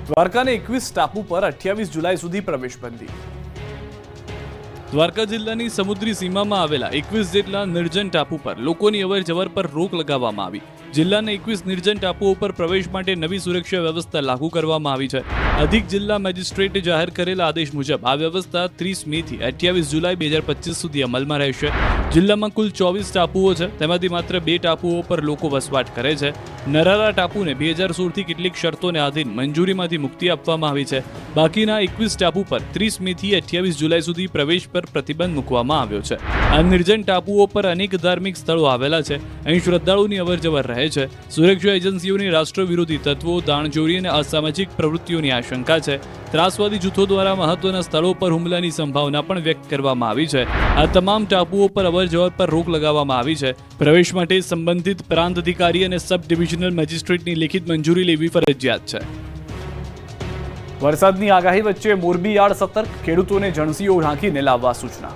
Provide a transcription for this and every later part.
દ્વારકાને 21 ટાપુ પર 28 જુલાઈ સુધી પ્રવેશબંધી। દ્વારકા જિલ્લાની સમુદ્રી સીમામાં આવેલા 21 જેટલા નિર્જન ટાપુ પર લોકોની અવરજવર પર રોક લગાવવામાં આવી। જિલ્લાના 21 નિર્જન ટાપુઓ પર પ્રવેશ માટે નવી સુરક્ષા વ્યવસ્થા લાગુ કરવામાં આવી છે। અધિક જિલ્લા મેજિસ્ટ્રેટે જાહેર કરેલા આદેશ મુજબ આ વ્યવસ્થા 30 મે થી 28 જુલાઈ 2025 સુધી અમલમાં રહેશે। જિલ્લામાં કુલ 24 ટાપુઓ છે, તેમાંથી માત્ર 2 ટાપુઓ પર લોકો વસવાટ કરે છે। નરારા ટાપુને 2016 થી કેટલીક શરતોને આધીન મંજૂરીમાંથી મુક્તિ આપવામાં આવી છે। બાકીના 21 ટાપુ પર 30 મે થી 28 જુલાઈ સુધી પ્રવેશ પર પ્રતિબંધ મૂકવામાં આવ્યો છે। આ નિર્જન ટાપુઓ પર અનેક ધાર્મિક સ્થળો આવેલા છે, અહીં શ્રદ્ધાળુની અવરજવર રહે છે। સુરક્ષા એજન્સીઓની રાષ્ટ્ર વિરોધી તત્વો, દાણચોરી અને અસામાજિક પ્રવૃત્તિઓની આશંકા છે। ત્રાસવાદી જૂથો દ્વારા મહત્વના સ્થળો પર હુમલાની સંભાવના પણ વ્યક્ત કરવામાં આવી છે। આ તમામ ટાપુઓ પર અવરજવર પર રોક લગાવવામાં આવી છે। પ્રવેશ માટે સંબંધિત પ્રાંત અધિકારી અને સબ ડિવિઝનલ મેજિસ્ટ્રેટની લેખિત મંજૂરી લેવી ફરજિયાત છે। વરસાદની આગાહી વચ્ચે મોરબી યાર્ડ સતર્ક, ખેડૂતોને જણસીઓ ઢાંકીને લાવવા સૂચના।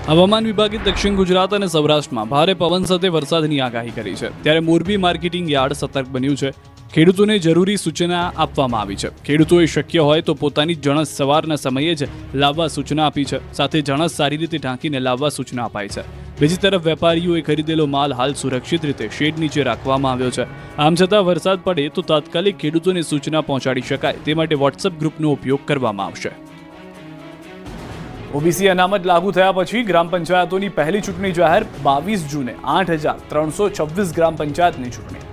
હવામાન વિભાગે દક્ષિણ ગુજરાત અને સૌરાષ્ટ્રમાં ભારે પવન સાથે વરસાદની આગાહી કરી છે, ત્યારે મોરબી માર્કેટિંગ યાર્ડ સતર્ક બન્યું છે। ખેડૂતોને જરૂરી સૂચના આપવામાં આવી છે। ખેડૂતોએ શક્ય હોય તો પોતાની જણસ સવારના સમયે જ લાવવા સૂચના આપી છે, સાથે જણસ સારી રીતે ઢાંકીને લાવવા સૂચના અપાઈ છે। બીજી તરફ વેપારીઓએ ખરીદેલો માલ હાલ સુરક્ષિત રીતે શેડ નીચે રાખવામાં આવ્યો છે। આમ છતાં વરસાદ પડે તો તાત્કાલિક ખેડૂતોને સૂચના પહોંચાડી શકાય તે માટે વોટ્સએપ ગ્રુપનો ઉપયોગ કરવામાં આવશે। ઓબીસી અનામત લાગુ થયા પછી ગ્રામ પંચાયતોની પહેલી ચૂંટણી જાહેર। 22 જૂને 8,326 ગ્રામ પંચાયતની ચૂંટણી।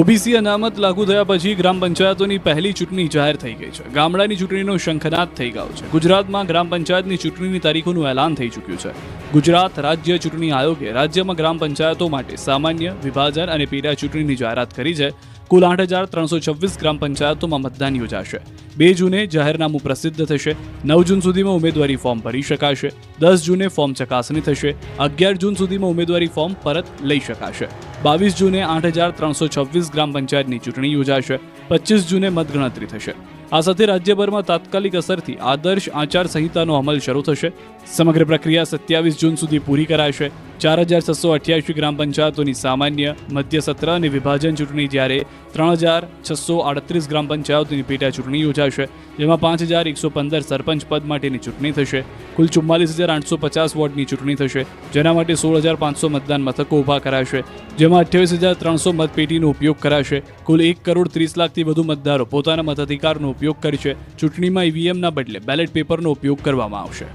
ઓબીસી અનામત લાગુ થયા પછી ગ્રામ પંચાયતોની પહેલી ચૂંટણી જાહેર થઈ ગઈ છે। ગામડાની ચૂંટણીનો શંખનાદ થઈ ગયો છે। ગુજરાતમાં ગ્રામ પંચાયતની ચૂંટણીની તારીખોનું એલાન થઈ ચૂક્યું છે। ગુજરાત રાજ્ય ચૂંટણી આયોગે રાજ્યમાં ગ્રામ પંચાયતો માટે સામાન્ય, વિભાજન અને પેટા ચૂંટણીની જાહેરાત કરી છે। કુલ 8,326 ગ્રામ પંચાયતોમાં મતદાન યોજાશે। 2 જૂને જાહેરનામું પ્રસિદ્ધ થશે। 9 જૂન સુધીમાં ઉમેદવારી ફોર્મ ભરી શકાશે। 10 જૂને ફોર્મ ચકાસણી થશે। 11 જૂન સુધીમાં ઉમેદવારી ફોર્મ પરત લઈ શકાશે। 22 જૂને 8,326 ગ્રામ પંચાયતની ચૂંટણી યોજાશે। 25 જૂને મતગણતરી થશે। આ સાથે રાજ્યભરમાં તાત્કાલિક અસરથી આદર્શ આચાર સંહિતાનો અમલ શરૂ થશે। સમગ્ર પ્રક્રિયા 27 જૂન સુધી પૂરી કરાશે। 4,688 ગ્રામ પંચાયતોની સામાન્ય, મધ્ય સત્ર અને વિભાજન ચૂંટણી, જ્યારે 3,638 ગ્રામ પંચાયતોની પેટા ચૂંટણી યોજાશે, જેમાં 5,115 સરપંચ પદ માટેની ચૂંટણી થશે। કુલ 44,850 વોર્ડની ચૂંટણી થશે, જેના માટે 16,500 મતદાન મથકો ઊભા કરાશે, જેમાં 28,300 મતપેટીનો ઉપયોગ કરાશે। કુલ 1,30,00,000થી વધુ મતદારો પોતાના મતાધિકારનો ઉપયોગ કરશે। ચૂંટણીમાં ઈવીએમના બદલે બેલેટ પેપરનો ઉપયોગ કરવામાં આવશે।